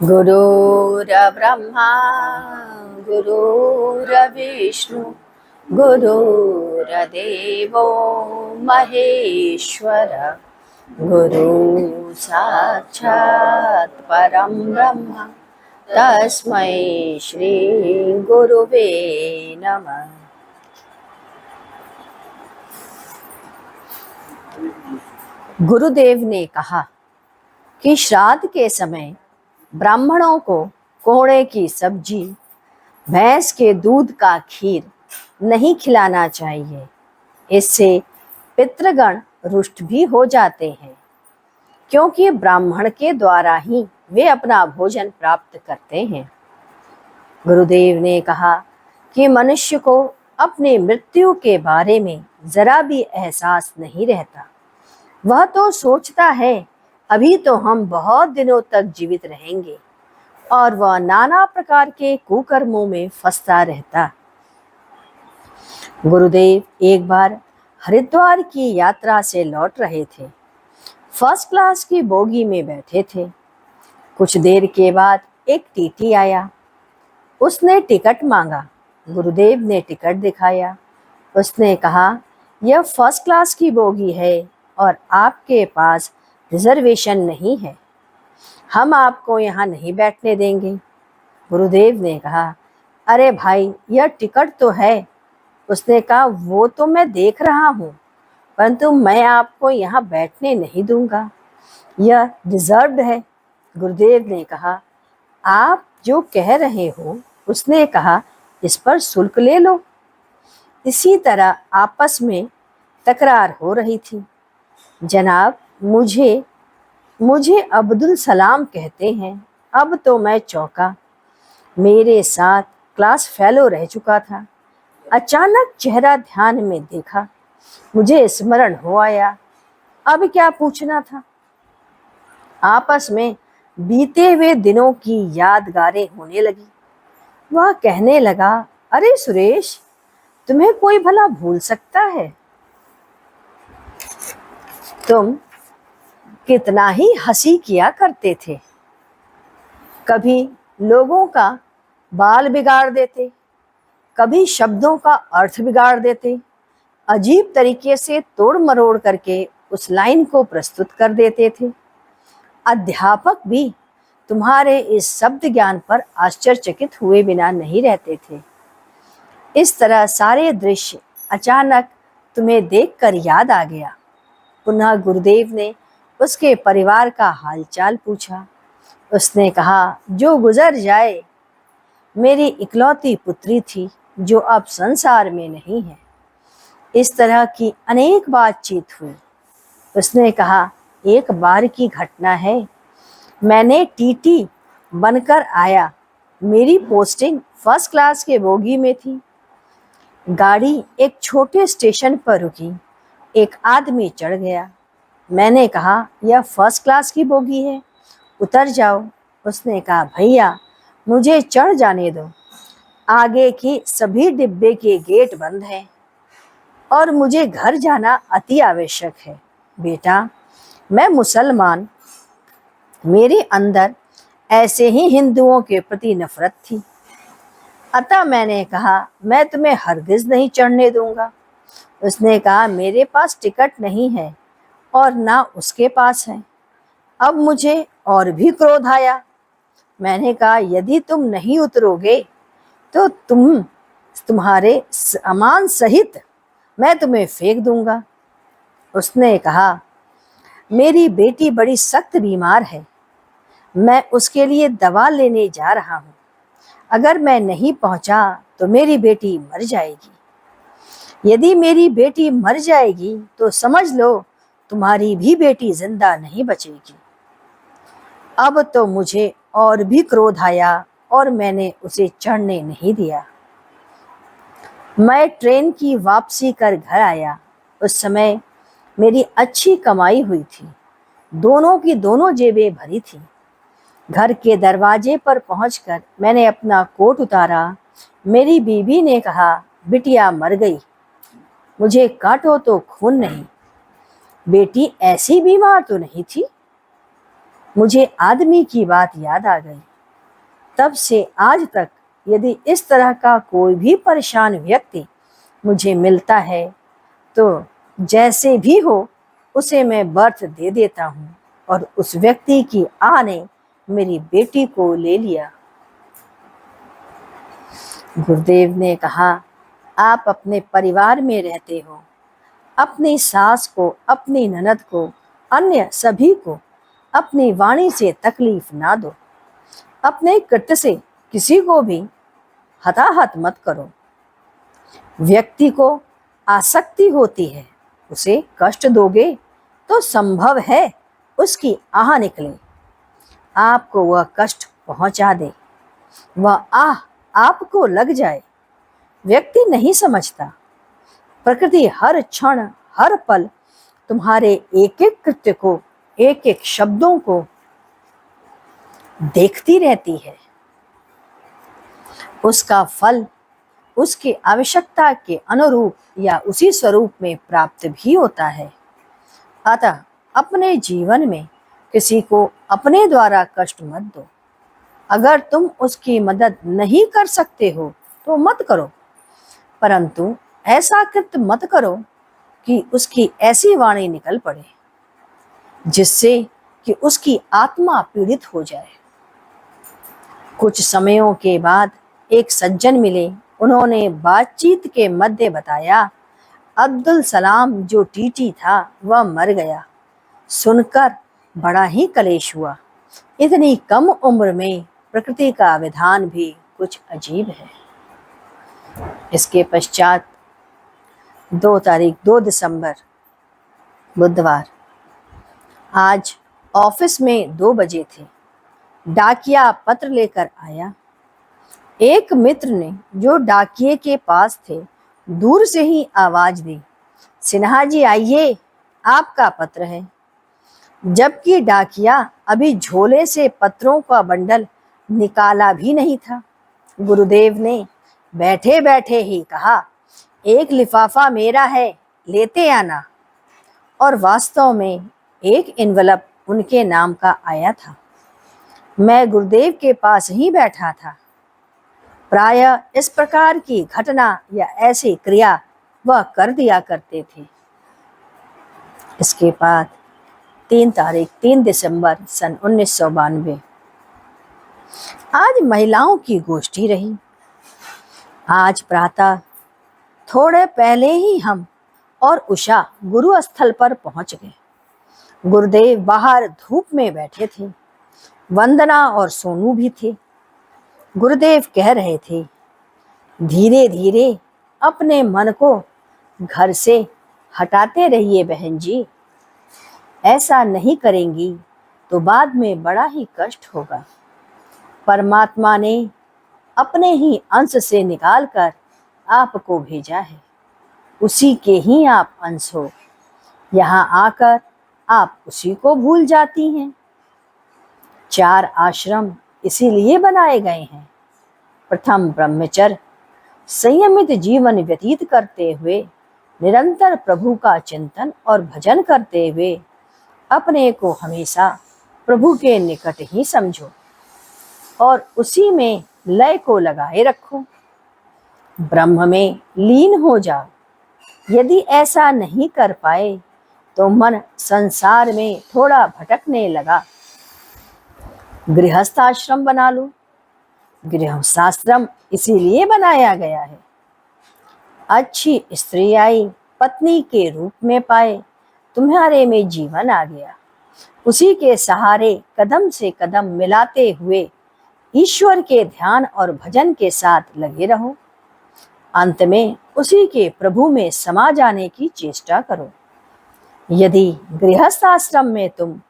गुरुर्ब्रह्मा गुरुर्विष्णु गुरुर्देवो महेश्वर गुरु साक्षात् परं ब्रह्म तस्मै श्री गुरुवे नमः। गुरुदेव ने कहा कि श्राद्ध के समय ब्राह्मणों को कोहड़े की सब्जी, भैंस के दूध का खीर नहीं खिलाना चाहिए। इससे पितृगण रुष्ट भी हो जाते हैं, क्योंकि ब्राह्मण के द्वारा ही वे अपना भोजन प्राप्त करते हैं। गुरुदेव ने कहा कि मनुष्य को अपनी मृत्यु के बारे में जरा भी एहसास नहीं रहता। वह तो सोचता है अभी तो हम बहुत दिनों तक जीवित रहेंगे, और वह नाना प्रकार के कुकर्मों में फंसता रहता। गुरुदेव एक बार हरिद्वार की यात्रा से लौट रहे थे। फर्स्ट क्लास की बोगी में बैठे थे। कुछ देर के बाद एक टीटी आया। उसने टिकट मांगा। गुरुदेव ने टिकट दिखाया। उसने कहा, यह फर्स्ट क्लास की बोगी है और आपके पास रिजर्वेशन नहीं है, हम आपको यहाँ नहीं बैठने देंगे। गुरुदेव ने कहा, अरे भाई, यह टिकट तो है। उसने कहा, वो तो मैं देख रहा हूँ, परंतु मैं आपको यहाँ बैठने नहीं दूंगा, यह रिजर्व्ड है। गुरुदेव ने कहा, आप जो कह रहे हो। उसने कहा, इस पर शुल्क ले लो। इसी तरह आपस में तकरार हो रही थी। जनाब, मुझे अब्दुल सलाम कहते हैं। अब तो मैं चौंका। मेरे साथ क्लास फेलो रह चुका था। अचानक चेहरा ध्यान में देखा। मुझे स्मरण हो आया। अब क्या पूछना था। आपस में बीते हुए दिनों की यादगारें होने लगी। वह कहने लगा, अरे सुरेश, तुम्हें कोई भला भूल सकता है? तुम कितना ही हंसी किया करते थे। कभी लोगों का बाल बिगाड़ देते, कभी शब्दों का अर्थ बिगाड़ देते, अजीब तरीके से तोड़ मरोड़ करके उस लाइन को प्रस्तुत कर देते थे। अध्यापक भी तुम्हारे इस शब्द ज्ञान पर आश्चर्यचकित हुए बिना नहीं रहते थे। इस तरह सारे दृश्य अचानक तुम्हें देखकर याद आ गया। पुनः गुरुदेव ने उसके परिवार का हालचाल पूछा। उसने कहा, जो गुजर जाए, मेरी इकलौती पुत्री थी जो अब संसार में नहीं है। इस तरह की अनेक बातचीत हुई। उसने कहा, एक बार की घटना है। मैंने टीटी बनकर आया। मेरी पोस्टिंग फर्स्ट क्लास के बोगी में थी। गाड़ी एक छोटे स्टेशन पर रुकी। एक आदमी चढ़ गया। मैंने कहा, यह फर्स्ट क्लास की बोगी है, उतर जाओ। उसने कहा, भैया, मुझे चढ़ जाने दो। आगे की सभी डिब्बे के गेट बंद हैं और मुझे घर जाना अति आवश्यक है। बेटा, मैं मुसलमान, मेरे अंदर ऐसे ही हिंदुओं के प्रति नफरत थी। अतः मैंने कहा, मैं तुम्हें हरगिज नहीं चढ़ने दूंगा। उसने कहा, मेरे पास टिकट नहीं है और ना उसके पास है। अब मुझे और भी क्रोध आया। मैंने कहा, यदि तुम नहीं उतरोगे तो तुम्हारे सामान सहित मैं तुम्हें फेंक दूंगा। उसने कहा, मेरी बेटी बड़ी सख्त बीमार है, मैं उसके लिए दवा लेने जा रहा हूँ। अगर मैं नहीं पहुंचा तो मेरी बेटी मर जाएगी। यदि मेरी बेटी मर जाएगी तो समझ लो तुम्हारी भी बेटी जिंदा नहीं बचेगी। अब तो मुझे और भी क्रोध आया और मैंने उसे चढ़ने नहीं दिया। मैं ट्रेन की वापसी कर घर आया। उस समय मेरी अच्छी कमाई हुई थी। दोनों की दोनों जेबें भरी थी। घर के दरवाजे पर पहुंचकर मैंने अपना कोट उतारा। मेरी बीवी ने कहा, बिटिया मर गई, मुझे काटो तो खून नहीं। बेटी ऐसी बीमार तो नहीं थी। मुझे आदमी की बात याद आ गई। तब से आज तक यदि इस तरह का कोई भी परेशान व्यक्ति मुझे मिलता है तो जैसे भी हो उसे मैं बर्थ दे देता हूँ। और उस व्यक्ति की आह ने मेरी बेटी को ले लिया। गुरुदेव ने कहा, आप अपने परिवार में रहते हो, अपनी सास को, अपनी ननद को, अन्य सभी को अपनी वाणी से तकलीफ ना दो। अपने कृत्य से किसी को भी हताहत मत करो। व्यक्ति को आसक्ति होती है, उसे कष्ट दोगे तो संभव है उसकी आह निकले, आपको वह कष्ट पहुंचा दे, वह आह आपको लग जाए। व्यक्ति नहीं समझता, प्रकृति हर क्षण हर पल तुम्हारे एक एक कृत्य को, एक एक शब्दों को देखती रहती है। उसका फल उसकी आवश्यकता के अनुरूप या उसी स्वरूप में प्राप्त भी होता है। अतः अपने जीवन में किसी को अपने द्वारा कष्ट मत दो। अगर तुम उसकी मदद नहीं कर सकते हो तो मत करो, परंतु ऐसा कृत्य मत करो कि उसकी ऐसी वाणी निकल पड़े जिससे कि उसकी आत्मा पीड़ित हो जाए। कुछ समयों के बाद एक सज्जन मिले। उन्होंने बातचीत के मध्य बताया, अब्दुल सलाम जो टीटी था वह मर गया। सुनकर बड़ा ही कलेश हुआ। इतनी कम उम्र में प्रकृति का विधान भी कुछ अजीब है। इसके पश्चात 2 दिसंबर बुधवार, आज ऑफिस में 2 बजे थे। डाकिया पत्र लेकर आया। एक मित्र ने, जो डाकिये के पास थे, दूर से ही आवाज दी, सिन्हा जी आइए, आपका पत्र है। जबकि डाकिया अभी झोले से पत्रों का बंडल निकाला भी नहीं था। गुरुदेव ने बैठे बैठे ही कहा, एक लिफाफा मेरा है, लेते आना। और वास्तव में एक एनवलप उनके नाम का आया था। मैं गुरुदेव के पास ही बैठा था। प्रायः इस प्रकार की घटना या ऐसी क्रिया वह कर दिया करते थे। इसके बाद 3 दिसंबर सन 1992, आज महिलाओं की गोष्ठी रही। आज प्रातः थोड़े पहले ही हम और उषा गुरु स्थल पर पहुंच गए। गुरुदेव बाहर धूप में बैठे थे। वंदना और सोनू भी थे। गुरुदेव कह रहे थे, धीरे धीरे अपने मन को घर से हटाते रहिए बहन जी। ऐसा नहीं करेंगी तो बाद में बड़ा ही कष्ट होगा। परमात्मा ने अपने ही अंश से निकालकर आपको भेजा है, उसी के ही आप अंश हो। यहाँ आकर आप उसी को भूल जाती हैं। 4 आश्रम इसीलिए बनाए गए हैं। प्रथम ब्रह्मचर्य, संयमित जीवन व्यतीत करते हुए निरंतर प्रभु का चिंतन और भजन करते हुए अपने को हमेशा प्रभु के निकट ही समझो और उसी में लय को लगाए रखो। ब्रह्म में लीन हो जाओ। यदि ऐसा नहीं कर पाए तो मन संसार में थोड़ा भटकने लगा, गृहस्थाश्रम बना लो। गृहस्थाश्रम इसीलिए बनाया गया है, अच्छी स्त्री आई, पत्नी के रूप में पाए, तुम्हारे में जीवन आ गया। उसी के सहारे कदम से कदम मिलाते हुए ईश्वर के ध्यान और भजन के साथ लगे रहो। अंत में उसी के प्रभु में समा जाने की चेष्टा करो। यदि गृहस्थाश्रम में तुम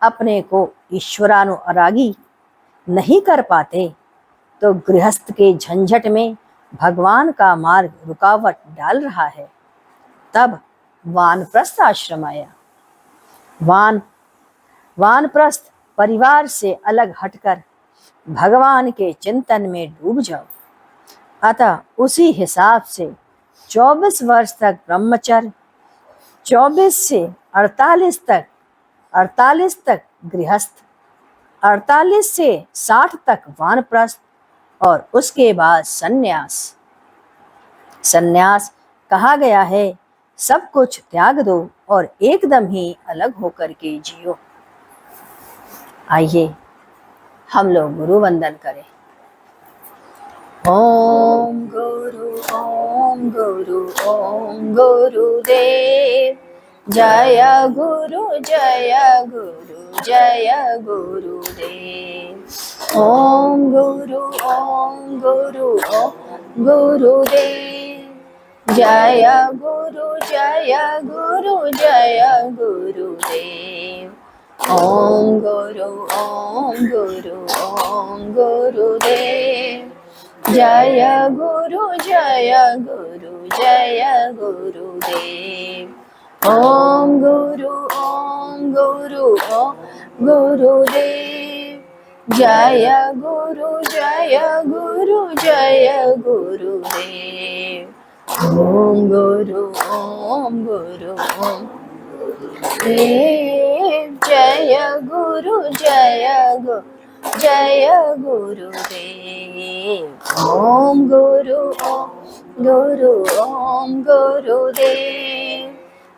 अपने को ईश्वरानुरागी नहीं कर पाते तो गृहस्थ के झंझट में भगवान का मार्ग रुकावट डाल रहा है। तब वानप्रस्थ आश्रम आया। वानप्रस्थ परिवार से अलग हटकर भगवान के चिंतन में डूब जाओ। अतः उसी हिसाब से 24 वर्ष तक ब्रह्मचर्य, 24 से 48 तक गृहस्थ, 48 से 60 तक वानप्रस्थ और उसके बाद सन्यास। सन्यास कहा गया है सब कुछ त्याग दो और एकदम ही अलग होकर के जियो। आइए हम लोग गुरु वंदन करें। ओम गुरु ओम गुरु ओम गुरुदेव, जय गुरु जय गुरु जय गुरुदेव। ओम गुरु ओम गुरु ओम गुरुदेव, जय गुरु जय गुरु जय गुरुदेव। ओम गुरु ओम गुरु ओम गुरुदेव, जय गुरु जय गुरु जय गुरुदेव। ओम गुरु ओम गुरु ओम गुरुदेव, जय गुरु जय गुरु जय गुरुदेव। ओम गुरु ओम गुरु ओम गुरुदेव, जय गुरु जय गुरु जय गुरुदेव। ओम गुरु ओम गुरु ओम गुरुदेव,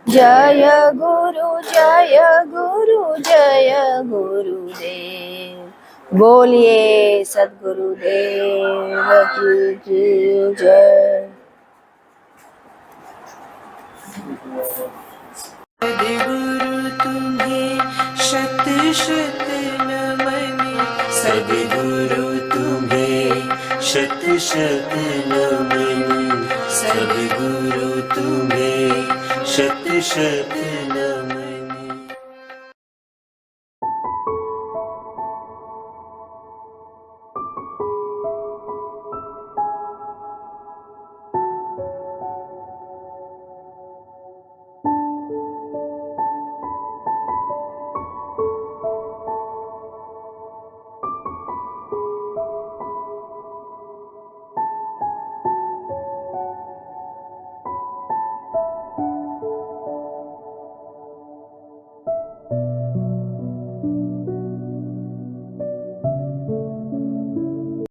जय गुरु जय गुरु जय गुरुदेव। बोलिए सद्गुरुदेव की जय। सद्गुरु तुम्हें शत शत नमन, सद्गुरु तुम्हें शत शत नमन, सद्गुरु तुम्हें शत शत